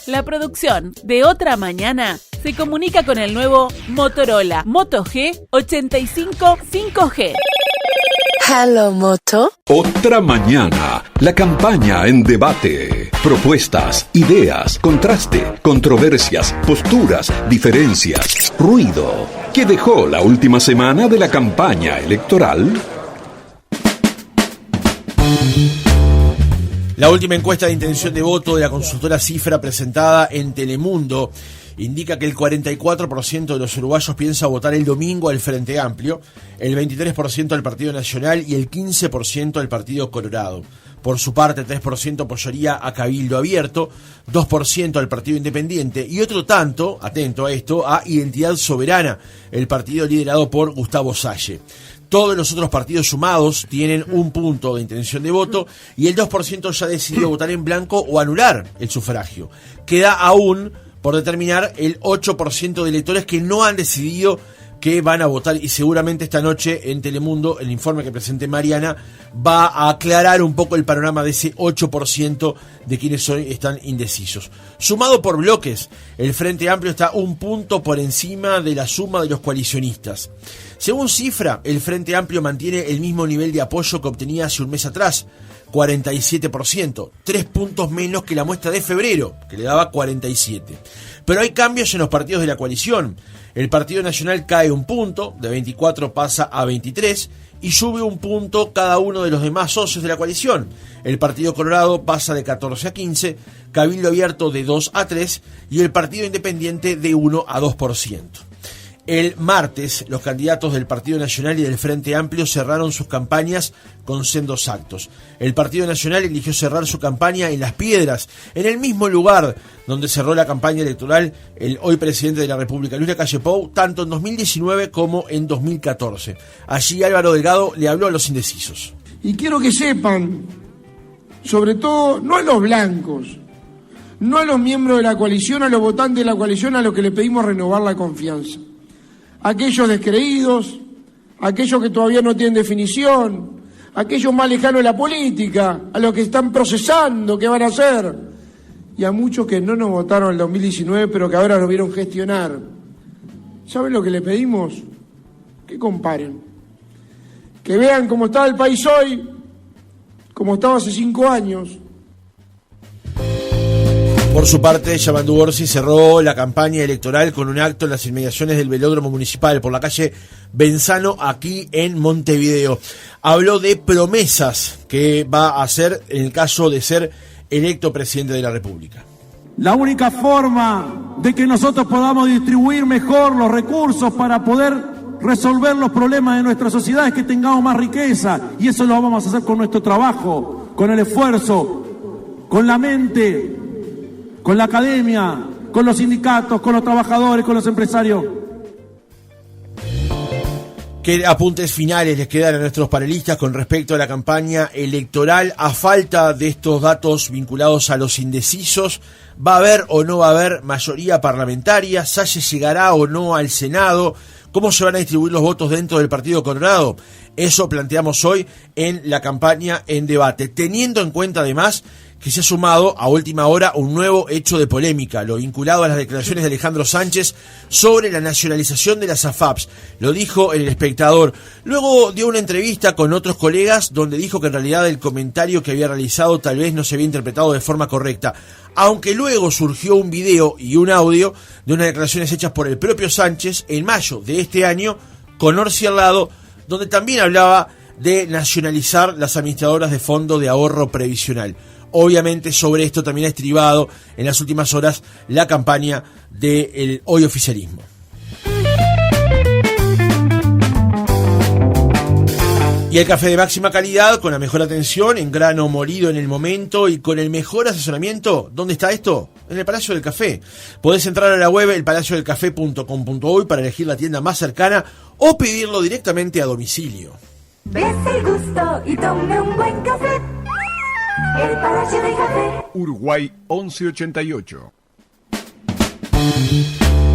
La producción de Otra Mañana se comunica con el nuevo Motorola Moto G 85 5G. Hello, Moto. Otra Mañana, la campaña en debate. Propuestas, ideas, contraste, controversias, posturas, diferencias, ruido. ¿Qué dejó la última semana de la campaña electoral? La última encuesta de intención de voto de la consultora Cifra presentada en Telemundo indica que el 44% de los uruguayos piensa votar el domingo al Frente Amplio, el 23% al Partido Nacional y el 15% al Partido Colorado. Por su parte, 3% apoyaría a Cabildo Abierto, 2% al Partido Independiente y otro tanto, atento a esto, a Identidad Soberana, el partido liderado por Gustavo Salle. Todos los otros partidos sumados tienen un punto de intención de voto y el 2% ya decidió votar en blanco o anular el sufragio. Queda aún por determinar el 8% de electores que no han decidido que van a votar, y seguramente esta noche en Telemundo el informe que presente Mariana va a aclarar un poco el panorama de ese 8% de quienes hoy están indecisos. Sumado por bloques, el Frente Amplio está un punto por encima de la suma de los coalicionistas. Según Cifra, el Frente Amplio mantiene el mismo nivel de apoyo que obtenía hace un mes atrás, 47%, 3 puntos menos que la muestra de febrero, que le daba 47%. Pero hay cambios en los partidos de la coalición. El Partido Nacional cae un punto, de 24 pasa a 23, y sube un punto cada uno de los demás socios de la coalición. El Partido Colorado pasa de 14 a 15, Cabildo Abierto de 2 a 3 y el Partido Independiente de 1 a 2%. El martes, los candidatos del Partido Nacional y del Frente Amplio cerraron sus campañas con sendos actos. El Partido Nacional eligió cerrar su campaña en Las Piedras, en el mismo lugar donde cerró la campaña electoral el hoy presidente de la República, Luis Lacalle Pou, tanto en 2019 como en 2014. Allí Álvaro Delgado le habló a los indecisos. Y quiero que sepan, sobre todo, no a los blancos, no a los miembros de la coalición, a los votantes de la coalición, a los que le pedimos renovar la confianza. Aquellos descreídos, aquellos que todavía no tienen definición, aquellos más lejanos de la política, a los que están procesando qué van a hacer, y a muchos que no nos votaron en el 2019, pero que ahora nos vieron gestionar. ¿Saben lo que le pedimos? Que comparen, que vean cómo está el país hoy, cómo estaba hace 5 años. Por su parte, Yamandu Orsi cerró la campaña electoral con un acto en las inmediaciones del velódromo municipal por la calle Benzano, aquí en Montevideo. Habló de promesas que va a hacer en el caso de ser electo presidente de la República. La única forma de que nosotros podamos distribuir mejor los recursos para poder resolver los problemas de nuestra sociedad es que tengamos más riqueza, y eso lo vamos a hacer con nuestro trabajo, con el esfuerzo, con la mente, con la academia, con los sindicatos, con los trabajadores, con los empresarios. ¿Qué apuntes finales les quedan a nuestros panelistas con respecto a la campaña electoral? A falta de estos datos vinculados a los indecisos, ¿va a haber o no va a haber mayoría parlamentaria? ¿Salle llegará o no al Senado? ¿Cómo se van a distribuir los votos dentro del Partido Colorado? Eso planteamos hoy en la campaña en debate, teniendo en cuenta además que se ha sumado a última hora un nuevo hecho de polémica, lo vinculado a las declaraciones de Alejandro Sánchez sobre la nacionalización de las AFAPs. Lo dijo en El Espectador. Luego dio una entrevista con otros colegas donde dijo que en realidad el comentario que había realizado tal vez no se había interpretado de forma correcta, aunque luego surgió un video y un audio de unas declaraciones hechas por el propio Sánchez en mayo de este año con Orsi al lado, donde también hablaba de nacionalizar las administradoras de fondo de ahorro previsional. Obviamente sobre esto también ha estribado en las últimas horas la campaña del hoy oficialismo. Y el café de máxima calidad, con la mejor atención, en grano molido en el momento y con el mejor asesoramiento. ¿Dónde está esto? En el Palacio del Café. Podés entrar a la web elpalaciodelcafé.com.uy para elegir la tienda más cercana o pedirlo directamente a domicilio. Dese el gusto y tome un buen café. El Palacio del Café. Uruguay 1188.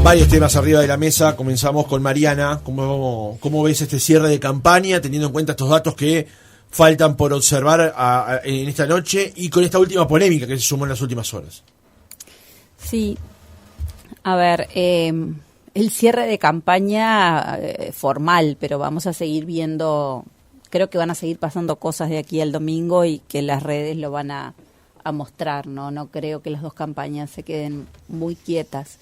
Varios temas arriba de la mesa. Comenzamos con Mariana. ¿Cómo ves este cierre de campaña, teniendo en cuenta estos datos que faltan por observar en esta noche y con esta última polémica que se sumó en las últimas horas? Sí, a ver, el cierre de campaña formal, pero vamos a seguir viendo, creo que van a seguir pasando cosas de aquí al domingo y que las redes lo van a mostrar, ¿no? No creo que las dos campañas se queden muy quietas.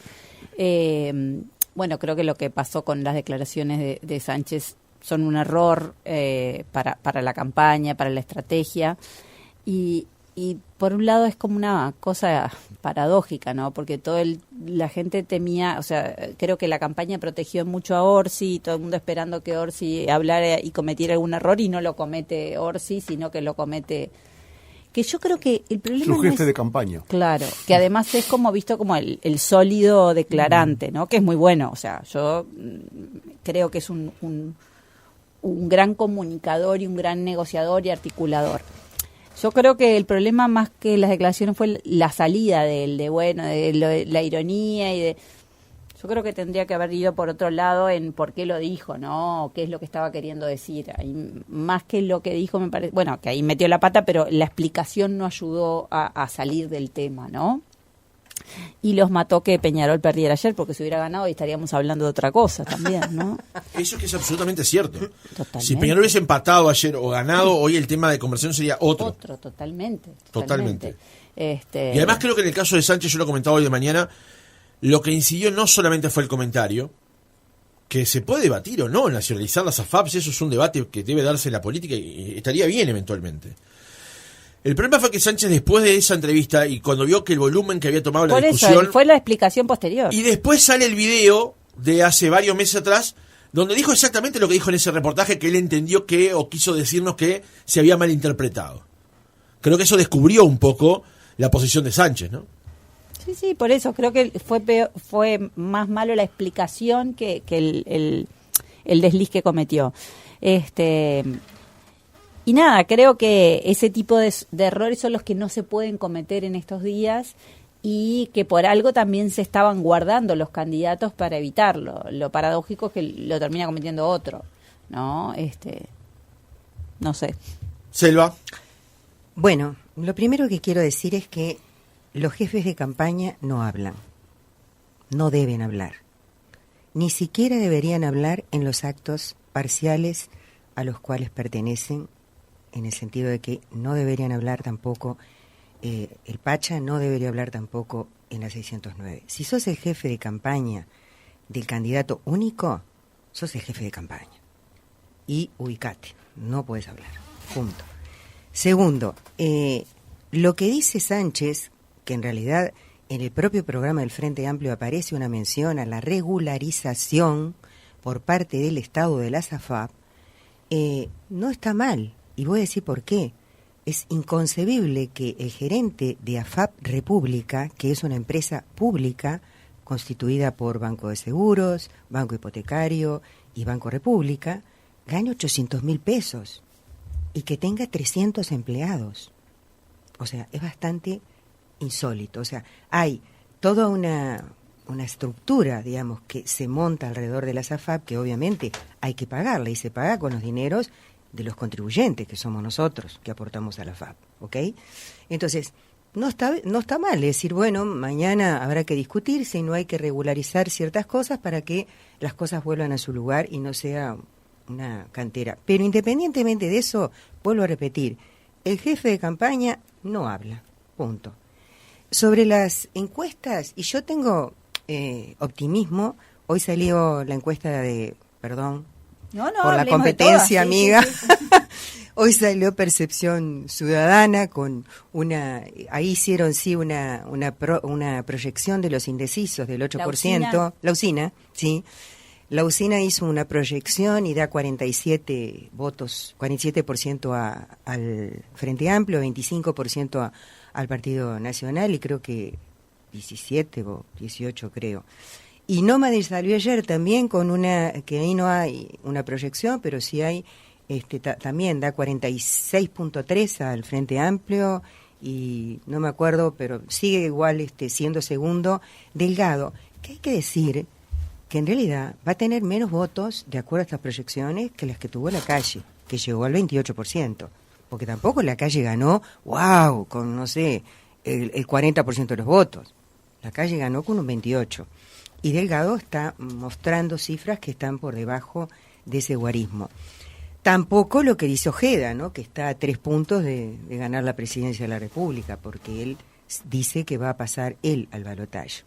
Bueno, creo que lo que pasó con las declaraciones de Sánchez son un error para la campaña, para la estrategia, y por un lado es como una cosa paradójica, ¿no? Porque la gente temía, o sea, creo que la campaña protegió mucho a Orsi, todo el mundo esperando que Orsi hablara y cometiera algún error, y no lo comete Orsi, sino que lo comete... Que yo creo que el problema su jefe de campaña. Claro, que además es como visto como el sólido declarante, ¿no? Que es muy bueno, o sea, yo creo que es un gran comunicador y un gran negociador y articulador. Yo creo que el problema más que las declaraciones fue la salida de la ironía y yo creo que tendría que haber ido por otro lado en por qué lo dijo, ¿no? O qué es lo que estaba queriendo decir. Ahí, más que lo que dijo, me parece, bueno, que ahí metió la pata, pero la explicación no ayudó a salir del tema, ¿no? Y los mató que Peñarol perdiera ayer, porque si hubiera ganado y estaríamos hablando de otra cosa también, ¿no? Eso que es absolutamente cierto. Totalmente. Si Peñarol hubiese empatado ayer o ganado, hoy el tema de conversación sería otro. Totalmente. Y además creo que en el caso de Sánchez, yo lo comentaba hoy de mañana, lo que incidió no solamente fue el comentario, que se puede debatir o no, nacionalizar las AFAPs, eso es un debate que debe darse en la política y estaría bien eventualmente. El problema fue que Sánchez, después de esa entrevista y cuando vio que el volumen que había tomado la discusión... Fue la explicación posterior. Y después sale el video de hace varios meses atrás, donde dijo exactamente lo que dijo en ese reportaje, que él entendió que, o quiso decirnos que se había malinterpretado. Creo que eso descubrió un poco la posición de Sánchez, ¿no? Sí, por eso creo que fue más malo la explicación que el desliz que cometió. Y nada, creo que ese tipo de errores son los que no se pueden cometer en estos días y que por algo también se estaban guardando los candidatos para evitarlo. Lo paradójico es que lo termina cometiendo otro, ¿no? No sé. Selva. Bueno, lo primero que quiero decir es que los jefes de campaña no hablan, no deben hablar, ni siquiera deberían hablar en los actos parciales a los cuales pertenecen, en el sentido de que no deberían hablar tampoco, el Pacha no debería hablar tampoco en la 609. Si sos el jefe de campaña del candidato único, sos el jefe de campaña. Y ubicate, no puedes hablar, punto. Segundo, lo que dice Sánchez, que en realidad en el propio programa del Frente Amplio aparece una mención a la regularización por parte del Estado de las AFAP, no está mal, y voy a decir por qué. Es inconcebible que el gerente de AFAP República, que es una empresa pública constituida por Banco de Seguros, Banco Hipotecario y Banco República, gane 800.000 pesos y que tenga 300 empleados. O sea, es bastante insólito. O sea, hay toda una estructura, digamos, que se monta alrededor de las AFAP, que obviamente hay que pagarla, y se paga con los dineros de los contribuyentes, que somos nosotros, que aportamos a la AFAP, ¿ok? Entonces, no está mal decir, bueno, mañana habrá que discutir si no hay que regularizar ciertas cosas para que las cosas vuelvan a su lugar y no sea una cantera. Pero independientemente de eso, vuelvo a repetir, el jefe de campaña no habla, punto. Sobre las encuestas, y yo tengo optimismo, hoy salió la encuesta de, perdón, por la competencia, amiga. Sí. Hoy salió Percepción Ciudadana con ahí hicieron una proyección de los indecisos del 8%. La Usina, sí. La Usina hizo una proyección y da 47 votos, 47% al Frente Amplio, 25% al Partido Nacional y creo que 17 o 18 creo. Y Nómade salió ayer también con que ahí no hay una proyección, pero sí hay, también da 46.3 al Frente Amplio y no me acuerdo, pero sigue igual siendo segundo Delgado, que hay que decir que en realidad va a tener menos votos, de acuerdo a estas proyecciones, que las que tuvo la Calle, que llegó al 28%, porque tampoco la Calle ganó, wow, con, no sé, el 40% de los votos. Lacalle ganó con un 28%. Y Delgado está mostrando cifras que están por debajo de ese guarismo. Tampoco lo que dice Ojeda, ¿no? Que está a 3 puntos de ganar la presidencia de la República, porque él dice que va a pasar él al balotaje.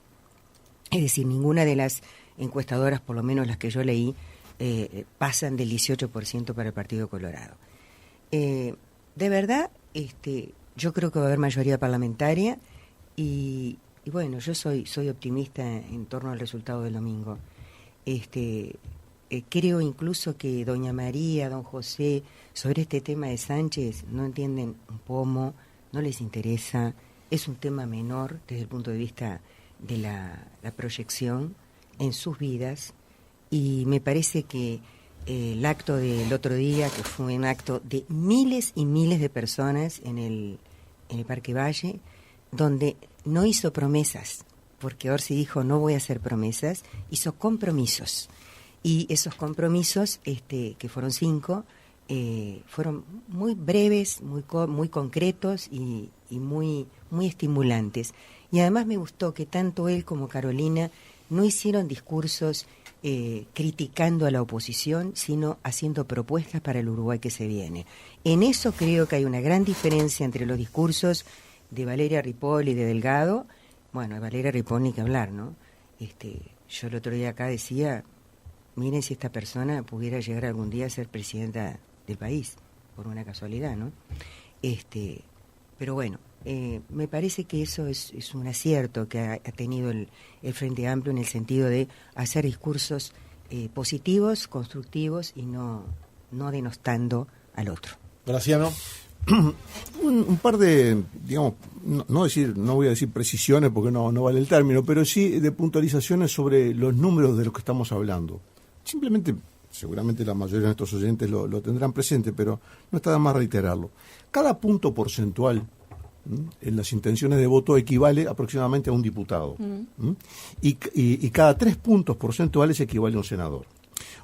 Es decir, ninguna de las encuestadoras, por lo menos las que yo leí, pasan del 18% para el Partido Colorado. De verdad, yo creo que va a haber mayoría parlamentaria y bueno, yo soy optimista en torno al resultado del domingo. Creo incluso que doña María, don José, sobre este tema de Sánchez, no entienden un pomo, no les interesa, es un tema menor desde el punto de vista de la proyección en sus vidas, y me parece que el acto del otro día, que fue un acto de miles y miles de personas en el Parque Valle, donde no hizo promesas, porque Orsi dijo no voy a hacer promesas, hizo compromisos. Y esos compromisos, que fueron 5, fueron muy breves, muy concretos y muy estimulantes. Y además me gustó que tanto él como Carolina no hicieron discursos criticando a la oposición, sino haciendo propuestas para el Uruguay que se viene. En eso creo que hay una gran diferencia entre los discursos de Valeria Ripoll y de Delgado. Bueno, de Valeria Ripoll ni que hablar, ¿no? Yo el otro día acá decía, miren si esta persona pudiera llegar algún día a ser presidenta del país, por una casualidad, ¿no? Pero bueno, me parece que eso es un acierto que ha tenido el Frente Amplio en el sentido de hacer discursos positivos, constructivos y no denostando al otro. Graciano. Un par de, digamos, no voy a decir precisiones porque no vale el término, pero sí de puntualizaciones sobre los números de los que estamos hablando. Simplemente, seguramente la mayoría de nuestros oyentes lo tendrán presente, pero no está de más reiterarlo. Cada punto porcentual en las intenciones de voto equivale aproximadamente a un diputado. Y cada 3 puntos porcentuales equivale a un senador.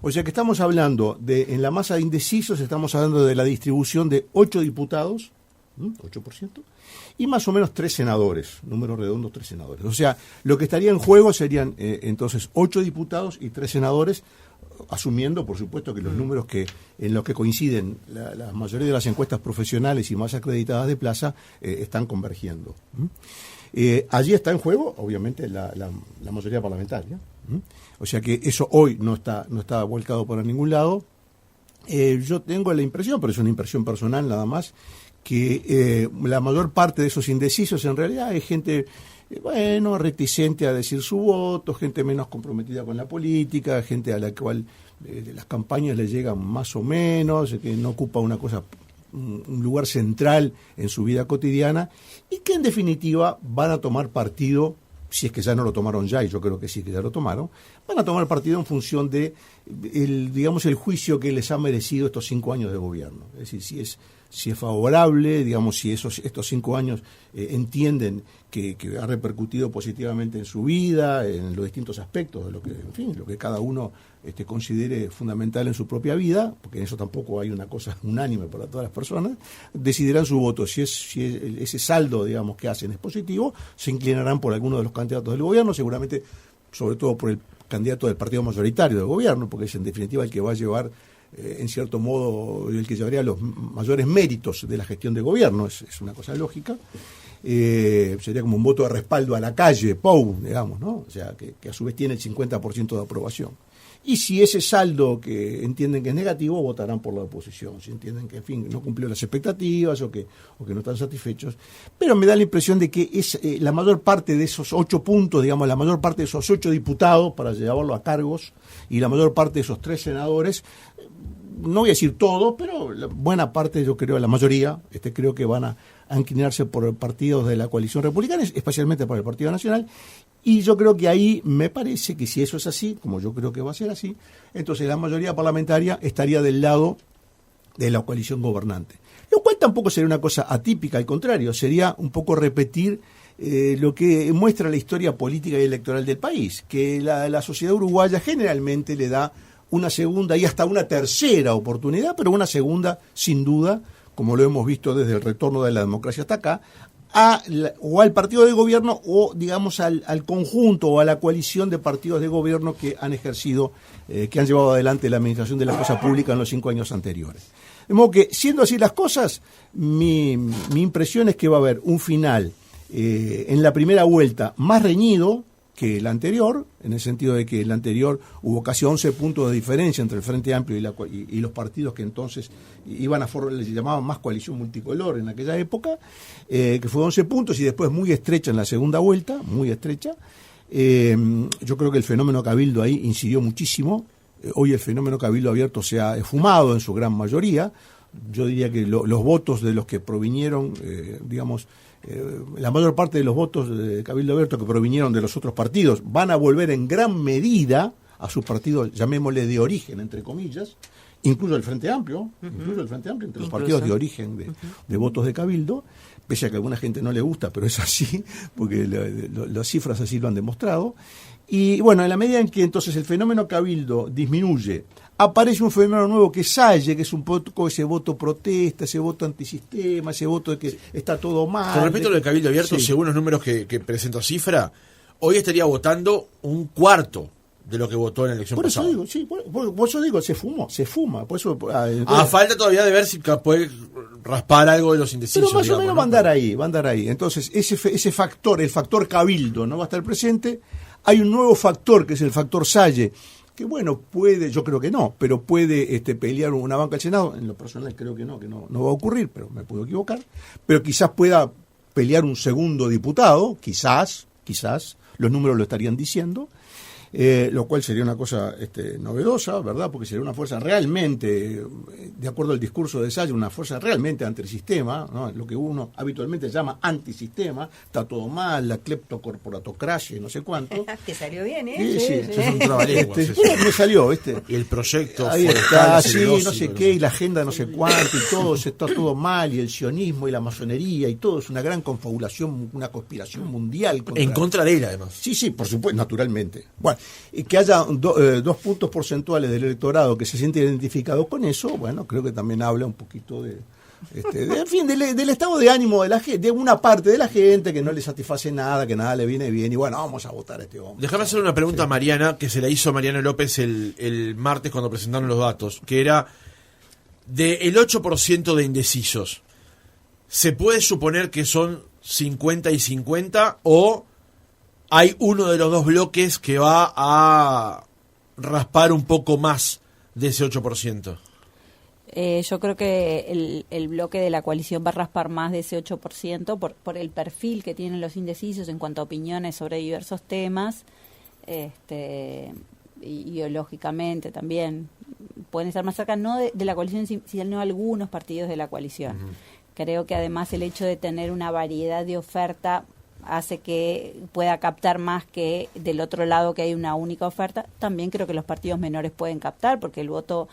O sea que estamos hablando en la masa de indecisos, estamos hablando de la distribución de 8 diputados, 8%, y más o menos 3 senadores, números redondos, 3 senadores. O sea, lo que estaría en juego serían entonces 8 diputados y 3 senadores, asumiendo, por supuesto, que los números en los que coinciden la mayoría de las encuestas profesionales y más acreditadas de plaza están convergiendo. Allí está en juego, obviamente, la mayoría parlamentaria. O sea que eso hoy no está volcado por ningún lado. Yo tengo la impresión, pero es una impresión personal nada más, que la mayor parte de esos indecisos en realidad es gente reticente a decir su voto, gente menos comprometida con la política, gente a la cual las campañas le llegan más o menos, que no ocupa un lugar central en su vida cotidiana, y que en definitiva van a tomar partido, si es que ya no lo tomaron ya, y yo creo que sí que ya lo tomaron, van a tomar partido en función de el juicio que les ha merecido estos 5 años de gobierno. Es decir, si es favorable, digamos, si estos 5 años entienden que ha repercutido positivamente en su vida, en los distintos aspectos de lo que cada uno considere fundamental en su propia vida, porque en eso tampoco hay una cosa unánime para todas las personas, decidirán su voto. Si ese saldo, digamos, que hacen es positivo, se inclinarán por alguno de los candidatos del gobierno, seguramente, sobre todo por el candidato del partido mayoritario del gobierno, porque es en definitiva el que va a llevar, en cierto modo, el que llevaría los mayores méritos de la gestión de gobierno. Es una cosa lógica. Sería como un voto de respaldo a la calle, Pou, digamos, ¿no? O sea, que a su vez tiene el 50% de aprobación. Y si ese saldo que entienden que es negativo, votarán por la oposición. Si entienden que, en fin, no cumplió las expectativas o que no están satisfechos. Pero me da la impresión de que es la mayor parte de esos 8 puntos, digamos, la mayor parte de esos 8 diputados para llevarlo a cargos y la mayor parte de esos 3 senadores, no voy a decir todo, pero la buena parte, yo creo, la mayoría, creo que van a inclinarse por partidos de la coalición republicana, especialmente por el Partido Nacional. Y yo creo que ahí me parece que si eso es así, como yo creo que va a ser así, entonces la mayoría parlamentaria estaría del lado de la coalición gobernante. Lo cual tampoco sería una cosa atípica, al contrario, sería un poco repetir lo que muestra la historia política y electoral del país, que la sociedad uruguaya generalmente le da una segunda y hasta una tercera oportunidad, pero una segunda, sin duda, como lo hemos visto desde el retorno de la democracia hasta acá, o al partido de gobierno o, digamos, al conjunto o a la coalición de partidos de gobierno que han ejercido, que han llevado adelante la administración de la cosa pública en los 5 años anteriores. De modo que, siendo así las cosas, mi impresión es que va a haber un final en la primera vuelta más reñido que el anterior, en el sentido de que el anterior hubo casi 11 puntos de diferencia entre el Frente Amplio y los partidos que entonces iban a formar, les llamaban más coalición multicolor en aquella época, que fue 11 puntos y después muy estrecha en la segunda vuelta, muy estrecha. Yo creo que el fenómeno Cabildo ahí incidió muchísimo. Hoy el fenómeno Cabildo Abierto se ha esfumado en su gran mayoría. Yo diría que los votos de los que provinieron, la mayor parte de los votos de Cabildo Abierto que provinieron de los otros partidos van a volver en gran medida a sus partidos, llamémosle de origen, entre comillas, incluso el Frente Amplio, entre los partidos de origen de votos de Cabildo, pese a que a alguna gente no le gusta, pero es así, porque las cifras así lo han demostrado. Y bueno, en la medida en que entonces el fenómeno Cabildo disminuye, aparece un fenómeno nuevo que es Salle, que es un poco ese voto protesta, ese voto antisistema, ese voto de que está todo mal. Con respecto a lo de Cabildo Abierto, sí, según los números que presentó Cifra, hoy estaría votando un cuarto de lo que votó en la elección pasada. Por eso digo, se fuma. Por eso, falta todavía de ver si puede raspar algo de los indecisos. Pero más o menos va a andar ahí. Entonces, ese factor, el factor Cabildo, no va a estar presente. Hay un nuevo factor, que es el factor Salle, que bueno, puede, yo creo que no, pero puede pelear una banca al Senado. En lo personal creo que no va a ocurrir, pero me puedo equivocar. Pero quizás pueda pelear un segundo diputado, quizás, los números lo estarían diciendo. Lo cual sería una cosa novedosa, ¿verdad? Porque sería una fuerza realmente, de acuerdo al discurso de Salle, una fuerza realmente antisistema, ¿no? Lo que uno habitualmente llama antisistema, está todo mal, la cleptocorporatocracia, no sé cuánto. Te salió bien, ¿eh? Sí. Eso es un trabalenguas. Me salió, ¿viste? Y el proyecto ahí está, sí, no sé qué, y la agenda no sé cuánto, y todo, está todo mal, y el sionismo y la masonería, y todo es una gran confabulación, una conspiración mundial. En contra de él, además. Sí, por supuesto, naturalmente. Bueno, y que haya 2 puntos porcentuales del electorado que se siente identificado con eso, bueno, creo que también habla un poquito del estado de ánimo de la gente, de una parte de la gente que no le satisface nada, que nada le viene bien, y bueno, vamos a votar a este hombre. Déjame hacer una pregunta a Mariana, que se la hizo Mariano López el martes cuando presentaron los datos, que era del 8% de indecisos. ¿Se puede suponer que son 50 y 50 o hay uno de los dos bloques que va a raspar un poco más de ese 8%? Yo creo que el bloque de la coalición va a raspar más de ese 8% por el perfil que tienen los indecisos en cuanto a opiniones sobre diversos temas. Ideológicamente también pueden estar más cerca, no de la coalición, sino algunos partidos de la coalición. Creo que además el hecho de tener una variedad de oferta hace que pueda captar más que del otro lado, que hay una única oferta. También creo que los partidos menores pueden captar, porque el voto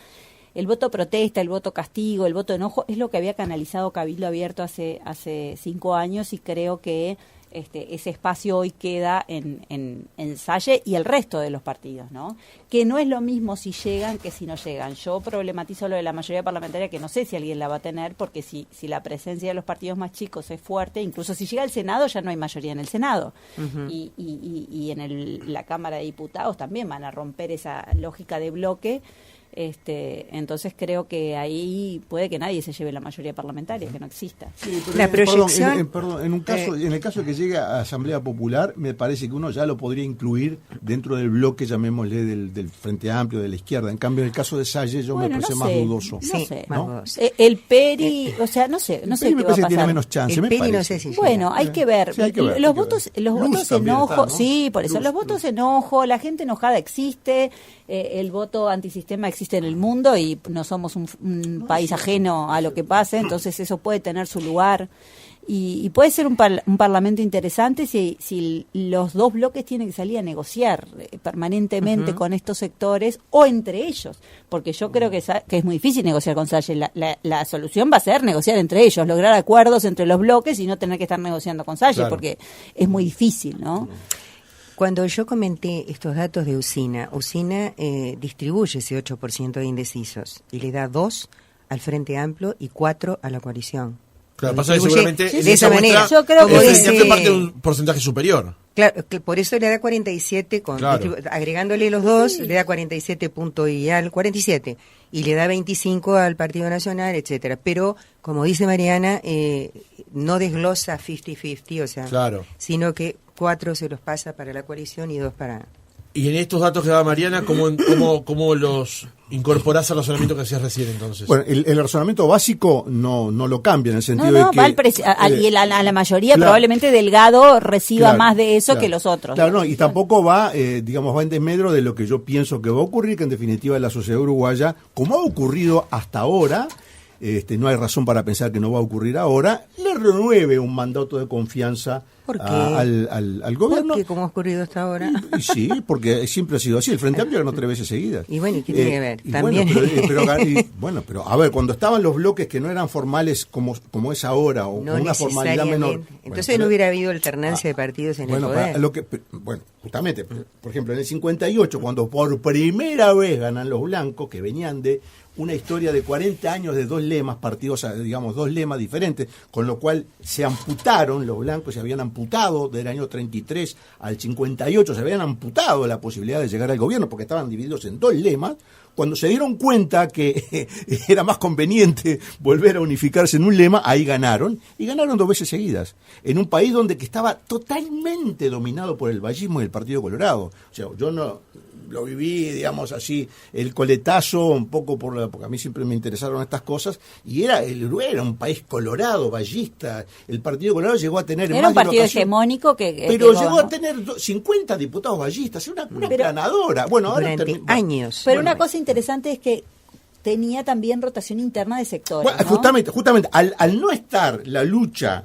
protesta, el voto castigo, el voto enojo es lo que había canalizado Cabildo Abierto hace 5 años, y creo que ese espacio hoy queda en Salle y el resto de los partidos, ¿no? Que no es lo mismo si llegan que si no llegan. Yo problematizo lo de la mayoría parlamentaria, que no sé si alguien la va a tener, porque si la presencia de los partidos más chicos es fuerte, incluso si llega al Senado ya no hay mayoría en el Senado. Y en la Cámara de Diputados también van a romper esa lógica de bloque. Entonces creo que ahí puede que nadie se lleve la mayoría parlamentaria, que no exista. Sí, pero la proyección, en el caso de que llegue a Asamblea Popular, me parece que uno ya lo podría incluir dentro del bloque, llamémosle, del Frente Amplio, de la izquierda. En cambio, en el caso de Salle, me parece más dudoso. El PERI, o sea, no sé qué va a pasar. Tiene menos chance, el PERI no sé si bueno, hay que ver. Sí, hay que ver, los votos enojo, ¿no? sí, por eso los votos enojo, la gente enojada existe, el voto antisistema existe en el mundo y no somos un país ajeno a lo que pase, entonces eso puede tener su lugar y puede ser un parlamento interesante si los dos bloques tienen que salir a negociar permanentemente con estos sectores o entre ellos, porque yo creo que es muy difícil negociar con Salle. La solución va a ser negociar entre ellos, lograr acuerdos entre los bloques y no tener que estar negociando con Salle, claro, porque es muy difícil, ¿no? Cuando yo comenté estos datos de Usina distribuye ese 8% de indecisos y le da 2 al Frente Amplio y 4 a la coalición. Claro, lo pasa que distribuye seguramente de esa manera. Yo creo que el parte de un porcentaje superior. Claro, que por eso le da 47, agregándole los dos, le da 47 puntos y al 47, y le da 25 al Partido Nacional, etcétera. Pero, como dice Mariana, no desglosa 50-50, o sea, sino que 4 se los pasa para la coalición y 2 para... Y en estos datos que daba Mariana, ¿cómo los incorporás al razonamiento que hacías recién entonces? Bueno, el razonamiento básico no lo cambia en el sentido de que... y a la mayoría probablemente Delgado reciba más de eso que los otros. Claro, no, y tampoco va en desmedro de lo que yo pienso que va a ocurrir, que en definitiva la sociedad uruguaya, como ha ocurrido hasta ahora, no hay razón para pensar que no va a ocurrir ahora, le renueve un mandato de confianza al gobierno. ¿Por qué? ¿Cómo ha ocurrido hasta ahora? Y sí, porque siempre ha sido así. El Frente Amplio ganó 3 veces seguidas. Y bueno, ¿y qué tiene que ver? También. Pero a ver, cuando estaban los bloques que no eran formales como es ahora, o con una formalidad menor. Entonces no hubiera habido alternancia de partidos en el poder. Justamente, por ejemplo, en el 58, cuando por primera vez ganan los blancos, que venían de una historia de 40 años de 2 lemas, partidos, digamos, 2 lemas diferentes, con lo cual se amputaron los blancos, se habían amputado del año 33 al 58, se habían amputado la posibilidad de llegar al gobierno porque estaban divididos en 2 lemas. Cuando se dieron cuenta que era más conveniente volver a unificarse en un lema, ahí ganaron, y ganaron 2 veces seguidas, en un país donde que estaba totalmente dominado por el vallismo y el Partido Colorado. O sea, yo no lo viví, digamos así, el coletazo, un poco porque a mí siempre me interesaron estas cosas, y el Uruguay era un país colorado, vallista. El Partido Colorado llegó a tener era más un partido hegemónico pero llegó a tener 50 diputados vallistas, una ganadora. Bueno, ahora años. Pero una cosa interesante es que tenía también rotación interna de sectores. Bueno, justamente al no estar la lucha,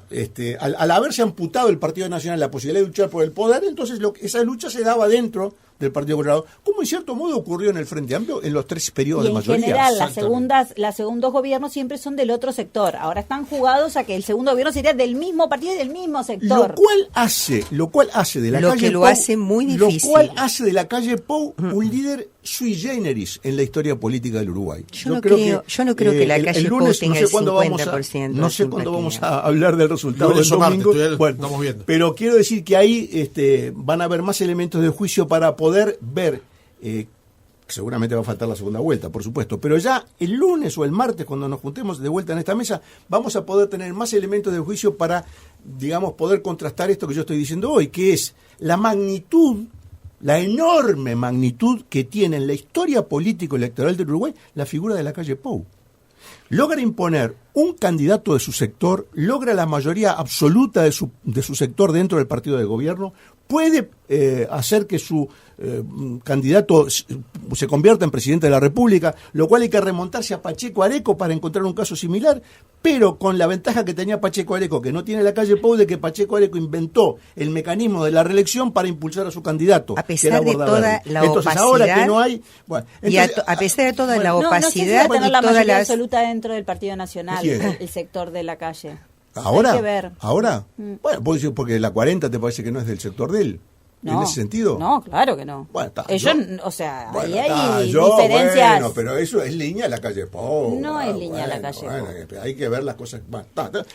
al haberse amputado el Partido Nacional la posibilidad de luchar por el poder, entonces esa lucha se daba dentro del Partido Colorado, como en cierto modo ocurrió en el Frente Amplio en los 3 periodos de mayoría. En general, los segundos gobiernos siempre son del otro sector. Ahora están jugados a que el segundo gobierno sería del mismo partido y del mismo sector. Lo cual hace de la calle Pou, hace muy difícil. Lo cual hace de la calle Pou un líder sui generis en la historia política del Uruguay. Yo no creo que la calle Pou tenga el 50%. No sé cuándo vamos a hablar del resultado del domingo. Estamos viendo. Pero quiero decir que ahí van a haber más elementos de juicio para poder ver, seguramente va a faltar la segunda vuelta, por supuesto, pero ya el lunes o el martes, cuando nos juntemos de vuelta en esta mesa, vamos a poder tener más elementos de juicio para, digamos, poder contrastar esto que yo estoy diciendo hoy, que es la magnitud, la enorme magnitud que tiene en la historia político-electoral del Uruguay la figura de la calle Pou. Logra imponer un candidato de su sector, logra la mayoría absoluta de su sector dentro del partido de gobierno, puede hacer que su candidato se convierta en presidente de la República, lo cual hay que remontarse a Pacheco Areco para encontrar un caso similar, pero con la ventaja que tenía Pacheco Areco, que no tiene la calle Pou, de que Pacheco Areco inventó el mecanismo de la reelección para impulsar a su candidato. A pesar de toda la opacidad. Ahora que no hay... Bueno, a pesar de toda la opacidad... No sé si va a tener la mayoría absoluta dentro del Partido Nacional, el sector de la calle. ¿Ahora? Hay que ver. ¿Ahora? Bueno, vos decís porque la 40 te parece que no es del sector de él. No, ¿en ese sentido? No, claro que no. Bueno, ellos, ahí hay diferencias. Bueno, pero eso es línea de la calle Pou. No es línea de la calle Pou. Hay que ver las cosas.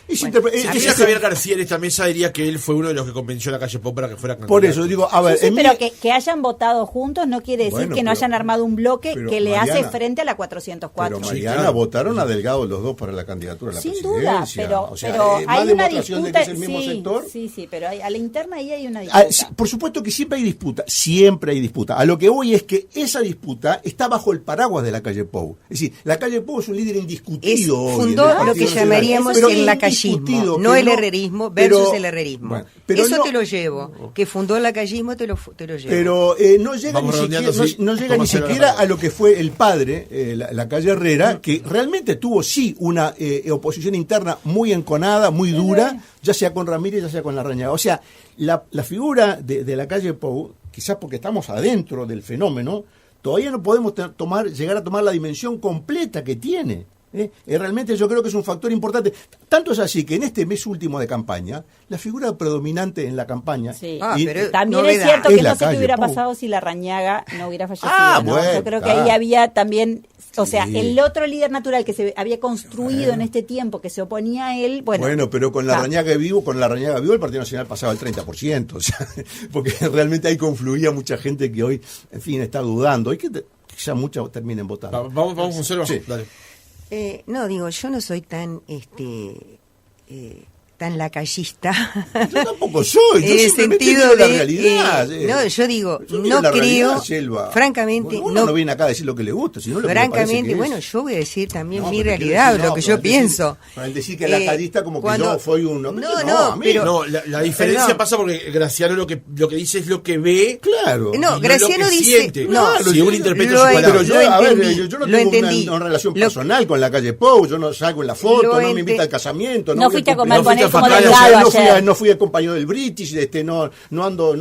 Si tuviera Javier García en esta mesa, diría que él fue uno de los que convenció a la calle Pou para que fuera candidato. Por eso digo, a ver. Pero que hayan votado juntos no quiere decir que no hayan armado un bloque que le hace frente a la 404. Pero Mariana, votaron a Delgado los dos para la candidatura a la presidencia. Sin duda, pero hay una disputa. De que es el mismo sector. Sí, pero a la interna ahí hay una disputa. Por supuesto que siempre hay disputa. A lo que voy es que esa disputa está bajo el paraguas de la calle Pou. Es decir, la calle Pou es un líder indiscutido. Fundó lo que llamaríamos el lacayismo, no el herrerismo versus el herrerismo. Bueno, eso te lo llevo. Que fundó el lacayismo te lo llevo. Pero no llega ni siquiera a lo que fue el padre, la calle Herrera, que realmente tuvo una oposición interna muy enconada, muy dura, ya sea con Ramírez, ya sea con Larrañaga. O sea, la figura de la calle Pou, quizás porque estamos adentro del fenómeno, todavía no podemos llegar a tomar la dimensión completa que tiene. Realmente yo creo que es un factor importante. Tanto es así que en este mes último de campaña, la figura predominante en la campaña... Sí. Pero también novedad. es cierto que Es la no sé qué calle hubiera Pou. pasado si Larrañaga no hubiera fallecido. ¿no? Bueno, Yo creo que claro. ahí había también... O sea, Sí. el otro líder natural que se había construido en este tiempo, que se oponía a él, bueno, pero con Larrañaga vivo, el Partido Nacional pasaba el 30%, o sea, porque realmente ahí confluía mucha gente que hoy, en fin, está dudando, y que ya muchos terminen votando. Vamos con Selva. Sí. Dale. No, digo, yo no soy tan tan lacayista. Yo tampoco soy, yo en el simplemente sentido digo la de realidad. no, yo digo, Yo digo no la creo, realidad, Selva. francamente, Uno no viene acá a decir lo que le gusta, sino lo que le parece francamente, que bueno, es. yo voy a decir también No, mi pero quiero realidad, decir, lo no, que pero yo al decir- pienso. Al decir que lacayista como que yo soy uno. No, a mí pero- No, la diferencia Perdón. pasa porque Graciano lo que dice es lo que ve. Claro. y No, Graciano lo que dice, siente. no, Si uno interpreta lo sus en- palabras. Pero yo, Lo a ver, entendí, yo no lo tengo entendí. una relación Lo- personal con la calle Pou, yo no salgo en la foto, Lo no me invita ente- al casamiento. No voy fuiste a al comer cumpleaños, con él como no fui delegado a- ayer. no fui acompañado del British, no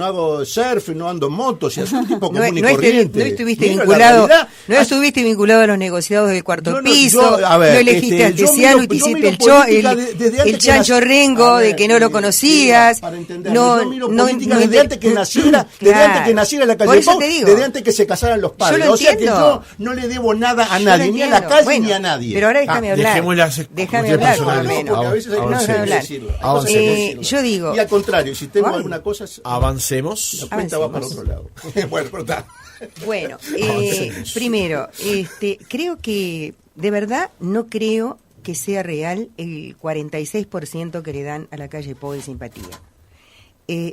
hago surf, no ando en moto, soy un tipo común y corriente. no estuviste Mira la vinculado, realidad. no estuviste vinculado a los negociados del cuarto Yo no- piso, yo, a ver, no elegiste al yo Tesiano y miro- te yo hiciste miro el política desde antes el que chancho nací. rengo A ver, de que no lo conocías. Para entenderme, No, yo miro no, política no desde ente- antes que naciera, desde Claro. antes que naciera la Por calle eso Pou, te digo. desde antes que se casaran los padres. lo O sea que entiendo. yo no le debo nada a Yo nadie, lo ni a la entiendo. calle Bueno, ni a nadie. pero ahora déjame hablar. dejemos las Déjame cuestiones hablar, por lo personales. menos. Porque a veces hay No, que déjame hablar. decirlo. Yo digo, Y al contrario, si tengo Ay. alguna cosa, Avancemos. la cuenta va para otro lado. Bueno, pero está. bueno, Avancemos. primero, creo que, de verdad, no creo que sea real el 46% que le dan a la calle Pou de simpatía.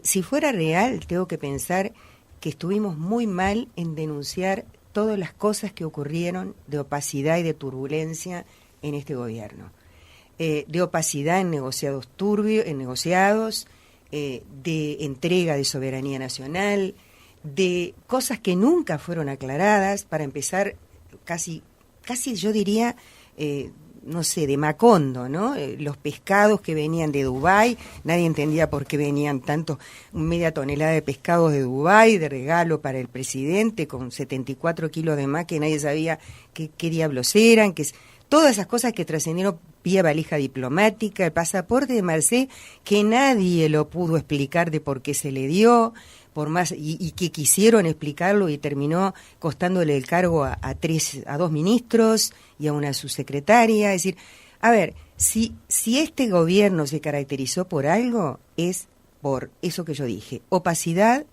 Si fuera real, tengo que pensar que estuvimos muy mal en denunciar todas las cosas que ocurrieron de opacidad y de turbulencia en este gobierno. De opacidad en negociados turbios, de entrega de soberanía nacional, de cosas que nunca fueron aclaradas, para empezar casi yo diría, no sé, de Macondo, ¿no? Los pescados que venían de Dubái, nadie entendía por qué venían media tonelada de pescados de Dubái, de regalo para el presidente, con 74 kilos de más, que nadie sabía qué diablos eran, todas esas cosas que trascendieron vía valija diplomática, el pasaporte de Marcé, que nadie lo pudo explicar de por qué se le dio, por más y que quisieron explicarlo y terminó costándole el cargo a dos ministros y a una subsecretaria. Es decir, a ver, si este gobierno se caracterizó por algo, es por eso que yo dije: opacidad,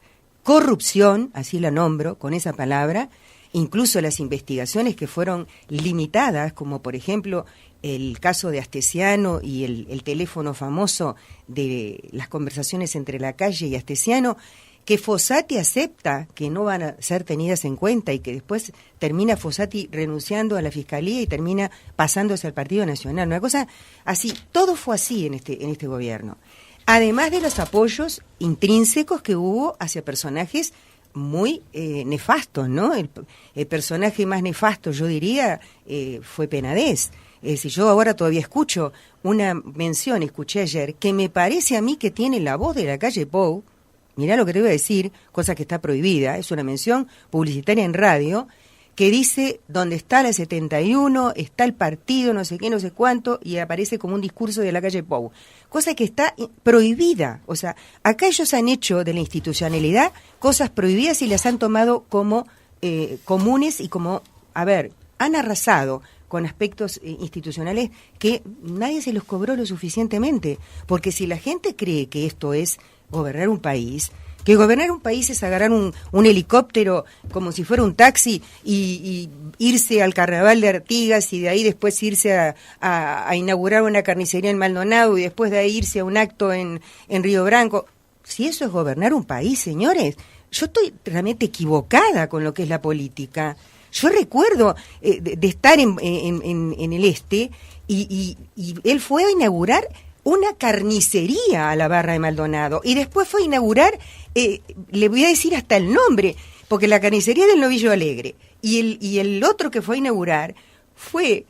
corrupción, así la nombro con esa palabra, incluso las investigaciones que fueron limitadas, como por ejemplo el caso de Astesiano y el teléfono famoso de las conversaciones entre Lacalle y Astesiano, que Fossati acepta que no van a ser tenidas en cuenta y que después termina Fossati renunciando a la Fiscalía y termina pasándose al Partido Nacional. Una cosa así, todo fue así en este gobierno. Además de los apoyos intrínsecos que hubo hacia personajes muy nefastos, ¿no? El personaje más nefasto, yo diría, fue Penadez. Si yo ahora todavía escucho una mención, escuché ayer, que me parece a mí que tiene la voz de la calle Pou. Mirá lo que te voy a decir, cosa que está prohibida, es una mención publicitaria en radio, que dice: donde está la 71, está el partido, no sé qué, no sé cuánto, y aparece como un discurso de la calle Pou. Cosa que está prohibida. O sea, acá ellos han hecho de la institucionalidad cosas prohibidas y las han tomado como comunes y como, han arrasado con aspectos institucionales que nadie se los cobró lo suficientemente. Porque si la gente cree que esto es gobernar un país, que gobernar un país es agarrar un helicóptero como si fuera un taxi y irse al Carnaval de Artigas y de ahí después irse a inaugurar una carnicería en Maldonado y después de ahí irse a un acto en Río Branco. Si eso es gobernar un país, señores, yo estoy realmente equivocada con lo que es la política. Yo recuerdo de estar en el este y él fue a inaugurar una carnicería a la Barra de Maldonado y después fue a inaugurar, le voy a decir hasta el nombre, porque la carnicería del Novillo Alegre y el otro que fue a inaugurar fue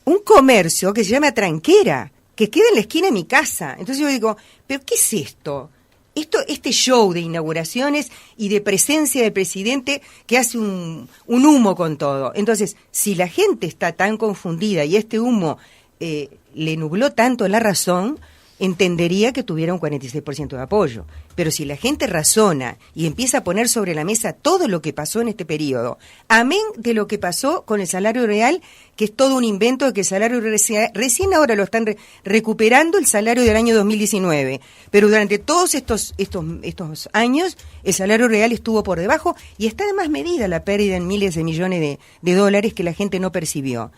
un comercio que se llama Tranquera, que queda en la esquina de mi casa. Entonces yo digo, ¿pero qué es esto? este show de inauguraciones y de presencia del presidente que hace un humo con todo. Entonces, si la gente está tan confundida y este humo le nubló tanto la razón, entendería que tuviera un 46% de apoyo. Pero si la gente razona y empieza a poner sobre la mesa todo lo que pasó en este periodo, amén de lo que pasó con el salario real, que es todo un invento de que el salario recién ahora lo están recuperando el salario del año 2019, pero durante todos estos años el salario real estuvo por debajo y está además medida la pérdida en miles de millones de dólares que la gente no percibió.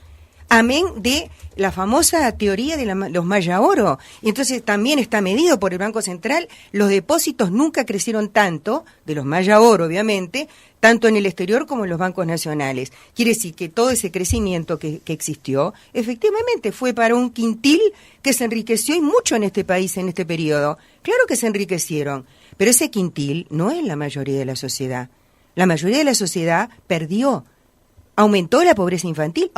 Amén de la famosa teoría de los Maya Oro. Y entonces también está medido por el Banco Central. Los depósitos nunca crecieron tanto, de los Maya Oro obviamente, tanto en el exterior como en los bancos nacionales. Quiere decir que todo ese crecimiento que existió, efectivamente fue para un quintil que se enriqueció y mucho en este país en este periodo. Claro que se enriquecieron, pero ese quintil no es la mayoría de la sociedad. La mayoría de la sociedad perdió. Aumentó la pobreza infantil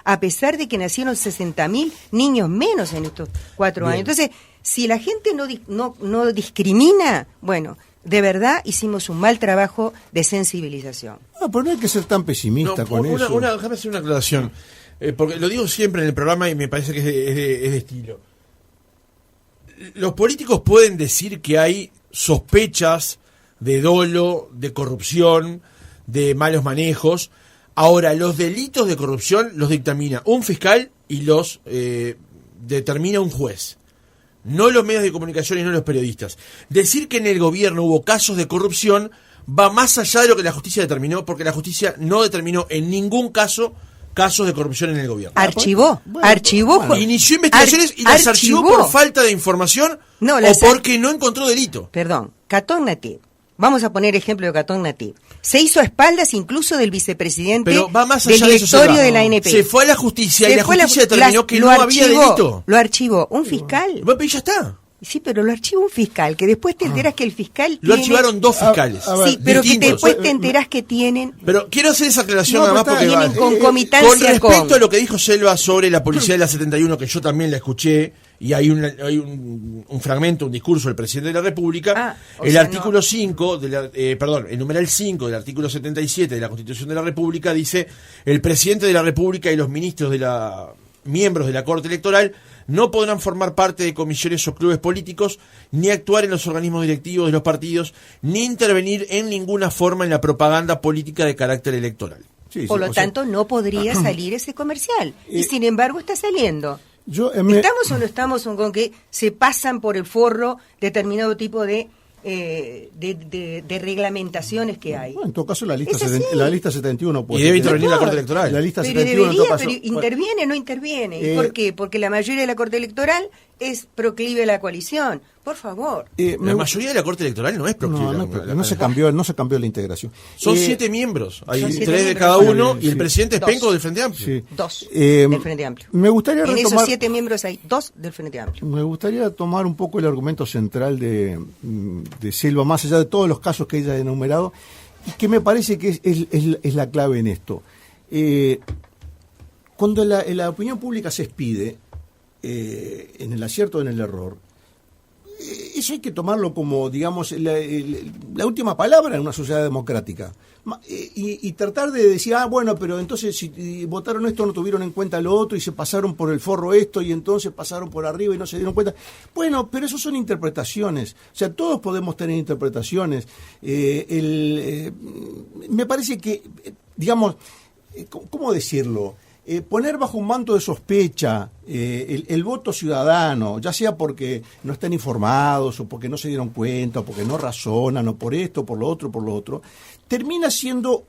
a pesar de que nacieron 60.000 niños menos en estos 4 años. Entonces, si la gente no discrimina, bueno, de verdad hicimos un mal trabajo de sensibilización. Pero no hay que ser tan pesimista con eso. Déjame hacer una aclaración, porque lo digo siempre en el programa y me parece que es de estilo. Los políticos pueden decir que hay sospechas de dolo, de corrupción, de malos manejos. Ahora, los delitos de corrupción los dictamina un fiscal y los determina un juez, no los medios de comunicación y no los periodistas. Decir que en el gobierno hubo casos de corrupción va más allá de lo que la justicia determinó, porque la justicia no determinó en ningún casos de corrupción en el gobierno. Archivó. Inició investigaciones y las archivó por falta de información o porque no encontró delito. Perdón, Catón Nativ. Vamos a poner ejemplo de Catón Nativ. Se hizo a espaldas incluso del vicepresidente del directorio de la ANP. Se fue a la justicia y la justicia determinó que no había delito. Lo archivó un fiscal. Bueno, pero ya está. Sí, pero lo archivó un fiscal, que después te enteras que el fiscal lo archivaron 2 fiscales. Sí, pero distintos. Que después te enteras que tienen... Pero quiero hacer esa aclaración nada más porque tienen concomitancia con respecto a lo que dijo Selva sobre la policía de la 71, que yo también la escuché, y hay un fragmento, un discurso del presidente de la República, el artículo 5, el numeral 5 del artículo 77 de la Constitución de la República dice: el presidente de la República y los ministros miembros de la Corte Electoral no podrán formar parte de comisiones o clubes políticos, ni actuar en los organismos directivos de los partidos, ni intervenir en ninguna forma en la propaganda política de carácter electoral. Por lo tanto, no podría salir ese comercial. Y sin embargo está saliendo. ¿Estamos o no estamos con que se pasan por el forro determinado tipo de reglamentaciones que hay? Bueno, en todo caso, la lista 71 puede. Y debe intervenir la Corte Electoral. La lista 71 en todo caso. Pero interviene o no interviene. ¿Y por qué? Porque la mayoría de la Corte Electoral es proclive a la coalición. Por favor. La mayoría de la Corte Electoral no es proclive. No se cambió la integración. Son 7 miembros. Hay 3 de cada uno y el presidente es Penco del Frente Amplio. Sí. 2 del Frente Amplio. Me gustaría en esos 7 miembros hay 2 del Frente Amplio. Me gustaría tomar un poco el argumento central de Selva, más allá de todos los casos que ella ha enumerado, y que me parece que es la clave en esto. Cuando la opinión pública se expide, en el acierto o en el error, eso hay que tomarlo como, digamos, la última palabra en una sociedad democrática. Y tratar de decir, bueno, pero entonces si votaron esto no tuvieron en cuenta lo otro y se pasaron por el forro esto y entonces pasaron por arriba y no se dieron cuenta. Bueno, pero eso son interpretaciones. O sea, todos podemos tener interpretaciones. Me parece que, digamos, ¿cómo decirlo? Poner bajo un manto de sospecha el voto ciudadano, ya sea porque no están informados o porque no se dieron cuenta o porque no razonan o por esto, por lo otro, termina siendo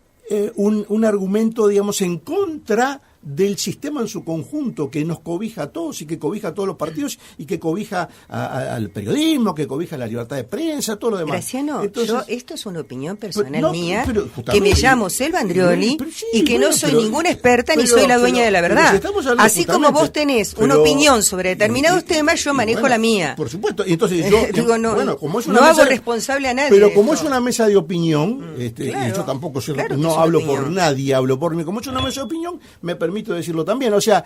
un argumento, digamos, en contra del sistema en su conjunto, que nos cobija a todos y que cobija a todos los partidos y que cobija al periodismo, que cobija la libertad de prensa, todo lo demás. Graciano, esto es una opinión personal mía, que me llamo Selva Andrioli y que no soy ninguna experta ni soy la dueña de la verdad. Así como vos tenés una opinión sobre determinados temas, yo manejo la mía. Por supuesto, y entonces no hago responsable a nadie. Pero como es una mesa de opinión, y yo tampoco no hablo por nadie, hablo por mí, como es una mesa de opinión, me permito decirlo también. O sea,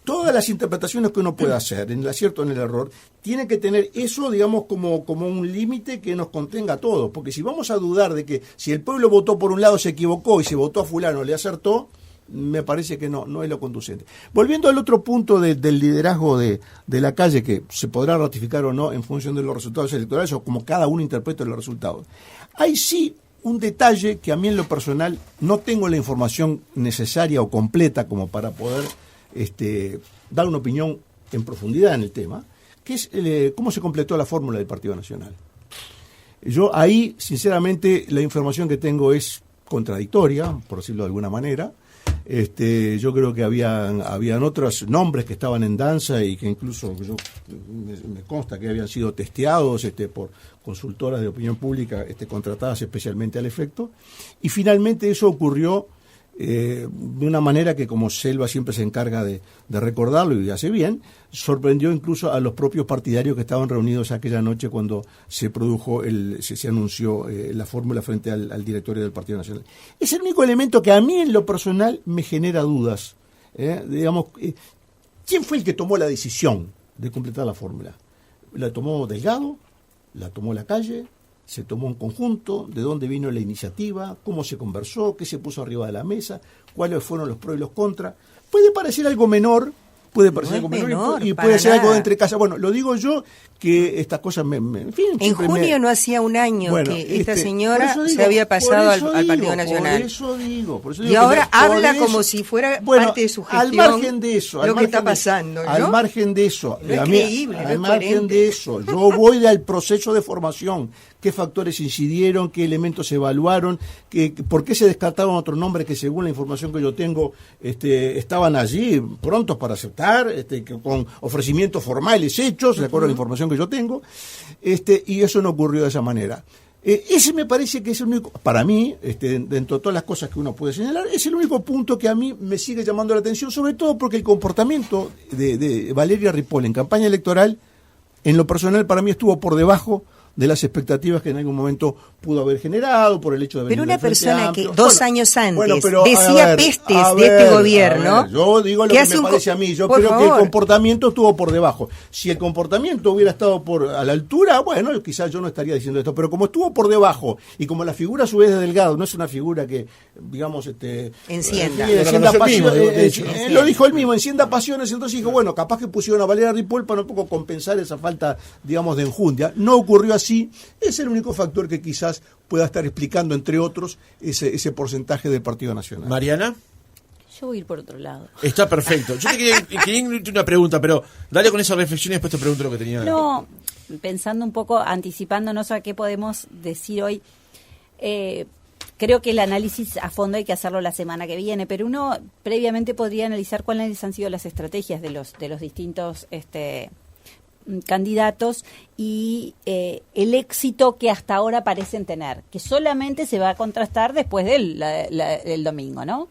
todas las interpretaciones que uno pueda hacer, en el acierto o en el error, tiene que tener eso, digamos, como un límite que nos contenga a todos. Porque si vamos a dudar de que si el pueblo votó por un lado se equivocó y si votó a fulano le acertó, me parece que no es lo conducente. Volviendo al otro punto del liderazgo de la calle, que se podrá ratificar o no en función de los resultados electorales o como cada uno interprete los resultados. Hay sí un detalle que a mí en lo personal no tengo la información necesaria o completa como para poder dar una opinión en profundidad en el tema, que es cómo se completó la fórmula del Partido Nacional. Yo ahí, sinceramente, la información que tengo es contradictoria, por decirlo de alguna manera. Yo creo que habían otros nombres que estaban en danza y que incluso me consta que habían sido testeados por consultoras de opinión pública contratadas especialmente al efecto, y finalmente eso ocurrió de una manera que, como Selva siempre se encarga de recordarlo y hace bien, sorprendió incluso a los propios partidarios que estaban reunidos aquella noche cuando se produjo se anunció la fórmula frente al directorio del Partido Nacional. Es el único elemento que a mí en lo personal me genera dudas. Digamos, ¿quién fue el que tomó la decisión de completar la fórmula? ¿La tomó Delgado? ¿La tomó la calle? ¿Se tomó en conjunto? ¿De dónde vino la iniciativa? ¿Cómo se conversó? ¿Qué se puso arriba de la mesa? ¿Cuáles fueron los pros y los contras? Puede parecer algo menor, y puede ser algo de entre casa. Bueno, lo digo yo, que estas cosas en fin, en junio no hacía un año que esta señora se había pasado al Partido Nacional. Por eso digo y ahora habla como si fuera parte de su gestión. Al margen de eso, lo que está pasando, ¿no? Al margen de eso, al margen de eso, yo voy al proceso de formación. ¿Qué factores incidieron? ¿Qué elementos se evaluaron? ¿Por qué se descartaron otros nombres que, según la información que yo tengo, estaban allí prontos para aceptar, con ofrecimientos formales hechos, de acuerdo a la información que yo tengo? Y eso no ocurrió de esa manera. Ese me parece que es el único, para mí, dentro de todas las cosas que uno puede señalar, es el único punto que a mí me sigue llamando la atención, sobre todo porque el comportamiento de Valeria Ripoll en campaña electoral, en lo personal, para mí estuvo por debajo de las expectativas que en algún momento pudo haber generado por el hecho de venir pero una del Frente persona Amplio. que 2 años antes pero, decía pestes de este gobierno, yo digo lo que me parece a mí, yo creo que el comportamiento estuvo por debajo. Si el comportamiento hubiera estado a la altura, bueno, quizás yo no estaría diciendo esto, pero como estuvo por debajo y como la figura a su vez de Delgado no es una figura que, digamos, encienda pasiones, lo dijo él mismo, encienda pasiones, entonces dijo, bueno, capaz que pusieron a Valeria Ripoll para un poco compensar esa falta, digamos, de enjundia. No ocurrió así, es el único factor que quizás pueda estar explicando, entre otros, ese porcentaje del Partido Nacional. Mariana. Yo voy a ir por otro lado. Está perfecto. Yo te quería incluirte una pregunta, pero dale con esa reflexión y después te pregunto lo que tenía. No, pensando un poco, anticipándonos a qué podemos decir hoy, creo que el análisis a fondo hay que hacerlo la semana que viene, pero uno previamente podría analizar cuáles han sido las estrategias de los distintos candidatos y el éxito que hasta ahora parecen tener, que solamente se va a contrastar después del domingo, ¿no?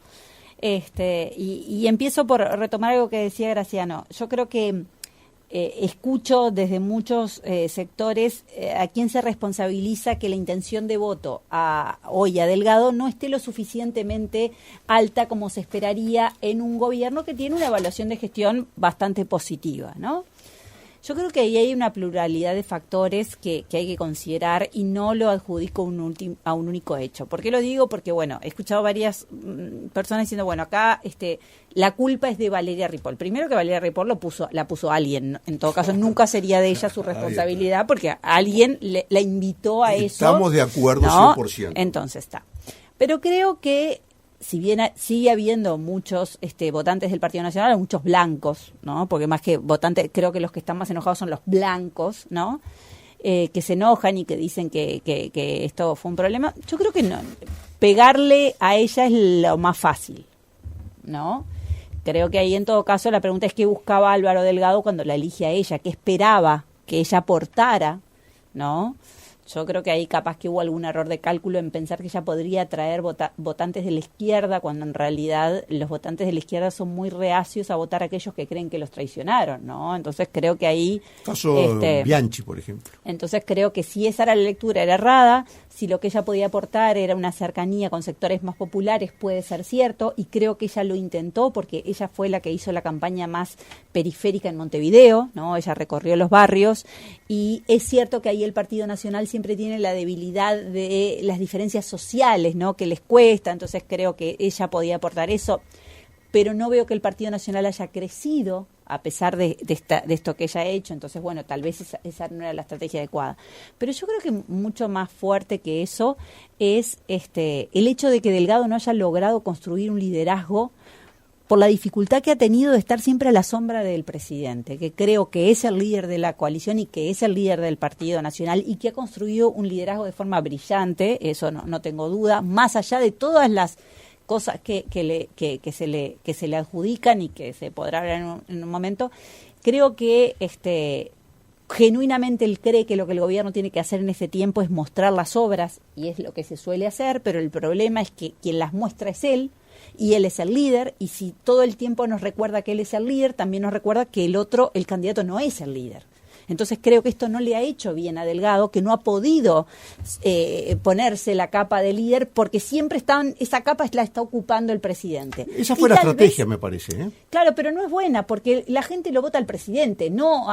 Y empiezo por retomar algo que decía Graciano. Yo creo que escucho desde muchos sectores a quien se responsabiliza que la intención de voto hoy a Delgado no esté lo suficientemente alta como se esperaría en un gobierno que tiene una evaluación de gestión bastante positiva, ¿no? Yo creo que ahí hay una pluralidad de factores que hay que considerar y no lo adjudico a un único hecho. ¿Por qué lo digo? Porque, bueno, he escuchado varias personas diciendo, bueno, acá la culpa es de Valeria Ripoll. Primero que Valeria Ripoll la puso alguien. En todo caso, nunca sería de ella su responsabilidad porque alguien la invitó a eso. Estamos de acuerdo, ¿no? 100%. Entonces está. Pero creo que si bien sigue habiendo muchos votantes del Partido Nacional, muchos blancos, ¿no? Porque más que votantes, creo que los que están más enojados son los blancos, ¿no? Que se enojan y que dicen que esto fue un problema. Yo creo que no, pegarle a ella es lo más fácil, ¿no? Creo que ahí en todo caso la pregunta es qué buscaba Álvaro Delgado cuando la elige a ella, qué esperaba que ella aportara, ¿no? Yo creo que ahí capaz que hubo algún error de cálculo en pensar que ella podría atraer votantes de la izquierda, cuando en realidad los votantes de la izquierda son muy reacios a votar a aquellos que creen que los traicionaron, ¿no? Entonces creo que ahí... Caso Bianchi, por ejemplo. Entonces creo que si esa era la lectura, era errada. Si lo que ella podía aportar era una cercanía con sectores más populares, puede ser cierto, y creo que ella lo intentó porque ella fue la que hizo la campaña más periférica en Montevideo, ¿no? Ella recorrió los barrios, y es cierto que ahí el Partido Nacional siempre tiene la debilidad de las diferencias sociales, ¿no? Que les cuesta, entonces creo que ella podía aportar eso, pero no veo que el Partido Nacional haya crecido a pesar de esto que ella ha hecho. Entonces, bueno, tal vez esa no era la estrategia adecuada. Pero yo creo que mucho más fuerte que eso es el hecho de que Delgado no haya logrado construir un liderazgo por la dificultad que ha tenido de estar siempre a la sombra del presidente, que creo que es el líder de la coalición y que es el líder del Partido Nacional y que ha construido un liderazgo de forma brillante, eso no tengo duda, más allá de todas las cosas que se le adjudican y que se podrá hablar en un momento. Creo que genuinamente él cree que lo que el gobierno tiene que hacer en ese tiempo es mostrar las obras, y es lo que se suele hacer, pero el problema es que quien las muestra es él, y él es el líder, y si todo el tiempo nos recuerda que él es el líder, también nos recuerda que el candidato no es el líder. Entonces creo que esto no le ha hecho bien a Delgado, que no ha podido ponerse la capa de líder, porque siempre esa capa la está ocupando el presidente. Esa fue la estrategia, me parece. Claro, pero no es buena, porque la gente lo vota al presidente, no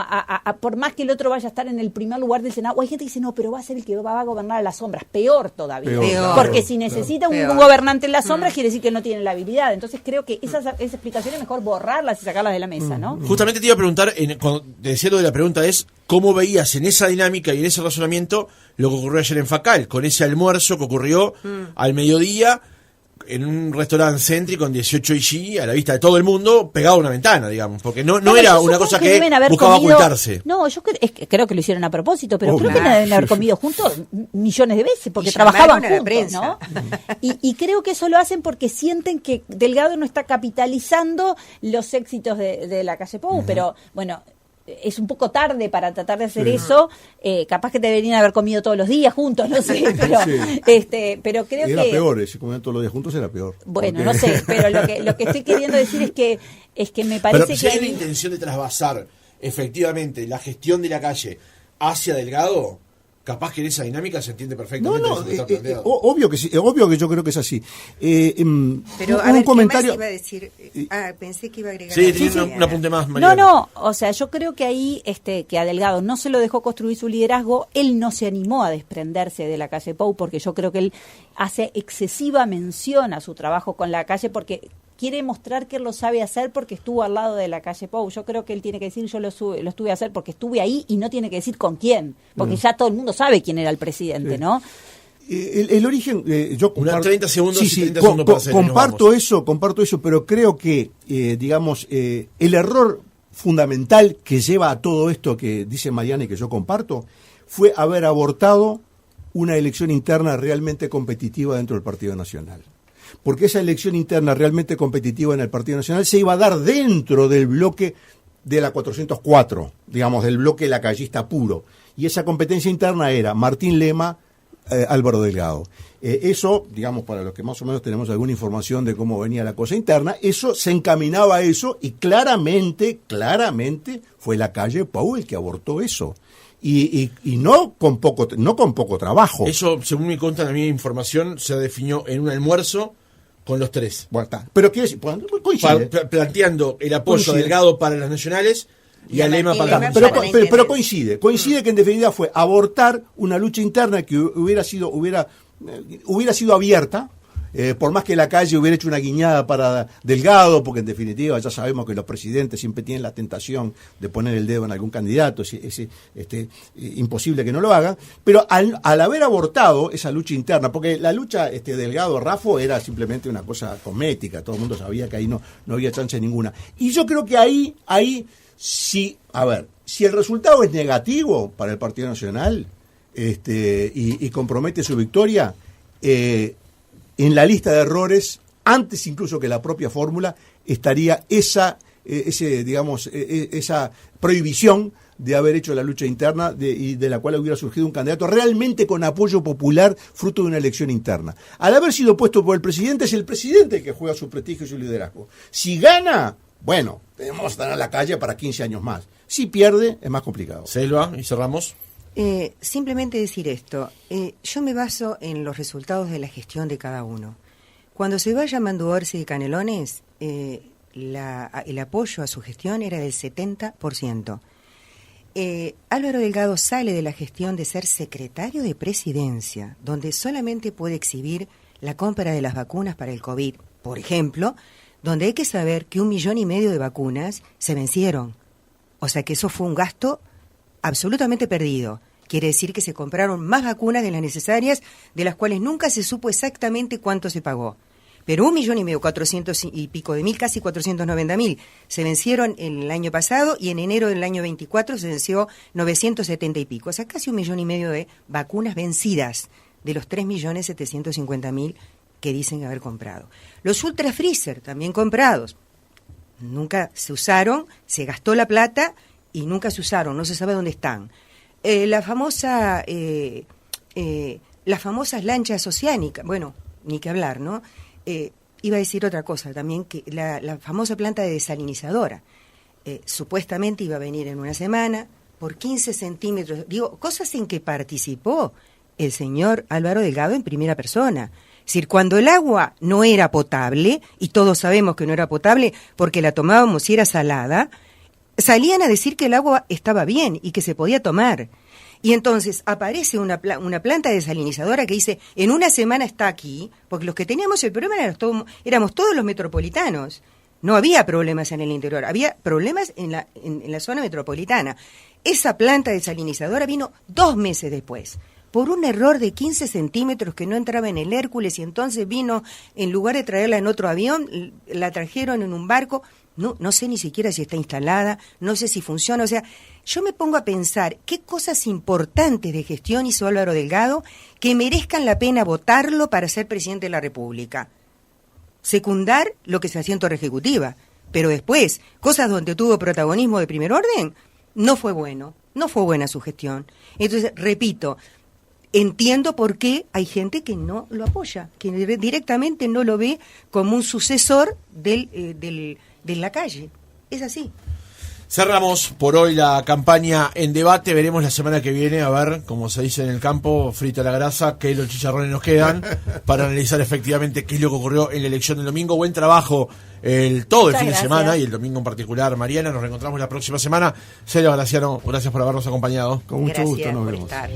por más que el otro vaya a estar en el primer lugar del Senado. O hay gente que dice, no, pero va a ser el que va a gobernar a las sombras. Peor todavía. Peor, porque si necesita un gobernante en las sombras, quiere decir que no tiene la habilidad. Entonces creo que esas explicaciones es mejor borrarlas y sacarlas de la mesa, ¿no? Justamente te iba a preguntar, cuando te decía lo de la pregunta es, ¿cómo veías en esa dinámica y en ese razonamiento lo que ocurrió ayer en Facal, con ese almuerzo que ocurrió al mediodía en un restaurante céntrico con 18 IG a la vista de todo el mundo, pegado a una ventana, digamos? Porque no era una cosa que buscaba ocultarse. No, yo creo que lo hicieron a propósito, pero creo que deben haber comido juntos millones de veces, porque trabajaban juntos, ¿no? Y creo que eso lo hacen porque sienten que Delgado no está capitalizando los éxitos de la calle Pou, pero bueno, es un poco tarde para tratar de hacer eso. Capaz que deberían haber comido todos los días juntos, no sé, pero pero creo que era peor, si comían todos los días juntos era peor. Bueno, no sé, pero lo que estoy queriendo decir es que me parece pero si hay una intención de trasvasar efectivamente la gestión de la calle hacia Delgado, capaz que en esa dinámica se entiende perfectamente. Obvio que sí, obvio que yo creo que es así. Pero un comentario. ¿Qué más iba a decir? Pensé que iba a agregar. Sí, tenía un apunte más, Mariana. No, o sea, yo creo que ahí que a Delgado no se lo dejó construir su liderazgo, él no se animó a desprenderse de la calle Pou, porque yo creo que él hace excesiva mención a su trabajo con la calle, porque quiere mostrar que él lo sabe hacer porque estuvo al lado de la calle Pou. Yo creo que él tiene que decir, yo lo estuve a hacer porque estuve ahí, y no tiene que decir con quién, porque ya todo el mundo sabe quién era el presidente, ¿no? El origen, yo comparto, 30 segundos y 30 segundos para hacer, comparto eso, pero creo que, el error fundamental que lleva a todo esto que dice Mariana y que yo comparto, fue haber abortado una elección interna realmente competitiva dentro del Partido Nacional. Porque esa elección interna realmente competitiva en el Partido Nacional se iba a dar dentro del bloque de la 404, digamos, del bloque lacayista puro. Y esa competencia interna era Martín Lema, Álvaro Delgado. Eso, digamos, para los que más o menos tenemos alguna información de cómo venía la cosa interna, eso se encaminaba a eso, y claramente fue la calle Pou el que abortó eso. Y no con poco trabajo. Eso, según me consta a mí información, se definió en un almuerzo con los tres. Bueno, está. Pero quiere decir, coincide. Planteando el apoyo a Delgado para las nacionales y a Lema para las nacionales. Pero coincide que en definitiva fue abortar una lucha interna que hubiera sido abierta. Por más que la calle hubiera hecho una guiñada para Delgado, porque en definitiva ya sabemos que los presidentes siempre tienen la tentación de poner el dedo en algún candidato, es imposible que no lo hagan, pero al haber abortado esa lucha interna, porque la lucha Delgado-Raffo era simplemente una cosa cosmética, todo el mundo sabía que ahí no había chance ninguna, y yo creo que ahí sí, si el resultado es negativo para el Partido Nacional y compromete su victoria, en la lista de errores, antes incluso que la propia fórmula, estaría esa prohibición de haber hecho la lucha interna y de la cual hubiera surgido un candidato realmente con apoyo popular fruto de una elección interna. Al haber sido puesto por el presidente, es el presidente el que juega su prestigio y su liderazgo. Si gana, bueno, tenemos que estar en la calle para 15 años más. Si pierde, es más complicado. Selva, y cerramos. Simplemente decir esto, yo me baso en los resultados de la gestión de cada uno. Cuando se vaya Mandu Orsi y Canelones, el apoyo a su gestión era del 70%. Álvaro Delgado sale de la gestión de ser secretario de presidencia, donde solamente puede exhibir la compra de las vacunas para el COVID, por ejemplo, donde hay que saber que 1,5 millones de vacunas se vencieron. O sea que eso fue un gasto absolutamente perdido. Quiere decir que se compraron más vacunas de las necesarias, de las cuales nunca se supo exactamente cuánto se pagó. Pero 1,5 millones, 400 y pico de mil, casi 490.000, se vencieron el año pasado y en enero del año 24 se venció 970 y pico. O sea, casi 1,5 millones de vacunas vencidas de los 3.750.000 que dicen haber comprado. Los Ultra Freezer también comprados. Nunca se usaron, se gastó la plata y nunca se usaron, no se sabe dónde están. Las famosas lanchas oceánicas, bueno, ni que hablar, ¿no? Iba a decir otra cosa también, que la famosa planta de desalinizadora, supuestamente iba a venir en una semana, por 15 centímetros, digo, cosas en que participó el señor Álvaro Delgado en primera persona. Es decir, cuando el agua no era potable, y todos sabemos que no era potable porque la tomábamos y era salada, salían a decir que el agua estaba bien y que se podía tomar. Y entonces aparece una planta desalinizadora que dice, en una semana está aquí, porque los que teníamos el problema éramos todos los metropolitanos. No había problemas en el interior, había problemas en la zona metropolitana. Esa planta desalinizadora vino 2 meses después, por un error de 15 centímetros que no entraba en el Hércules, y entonces vino, en lugar de traerla en otro avión, la trajeron en un barco. No sé ni siquiera si está instalada, no sé si funciona. O sea, yo me pongo a pensar qué cosas importantes de gestión hizo Álvaro Delgado que merezcan la pena votarlo para ser presidente de la República. Secundar lo que se hacía en Torre Ejecutiva, pero después, cosas donde tuvo protagonismo de primer orden, no fue bueno, no fue buena su gestión. Entonces, repito, entiendo por qué hay gente que no lo apoya, que directamente no lo ve como un sucesor de la calle. Es así. Cerramos por hoy la campaña en debate. Veremos la semana que viene, a ver, como se dice en el campo, frita la grasa, qué los chicharrones nos quedan, para analizar efectivamente qué es lo que ocurrió en la elección del domingo. Buen trabajo todo el fin de semana y el domingo en particular. Mariana, nos reencontramos la próxima semana. Celia Graciano, gracias por habernos acompañado. Con mucho gusto, nos vemos. Estar.